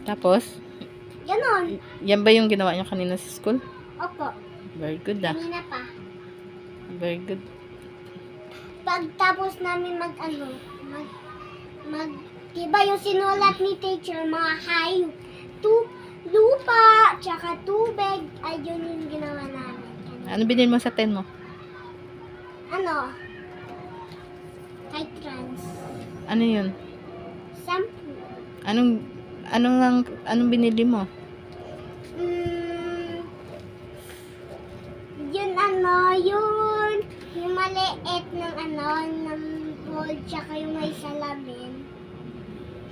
Tapos, Ganon. yan ba yung ginawa niyo kanina sa school? Opo. Very good ah. Kanina pa. Very good. Pagtapos namin diba yung sinulat ni teacher, mga hayop, lupa, tsaka tubig, ay yun yung ginawa namin. Ano binili mo sa 10 mo? Ano? Kite trans. Ano yun? Shampoo. Anong binili mo? Yung maliit ng ng bowl, tsaka yung may salamin.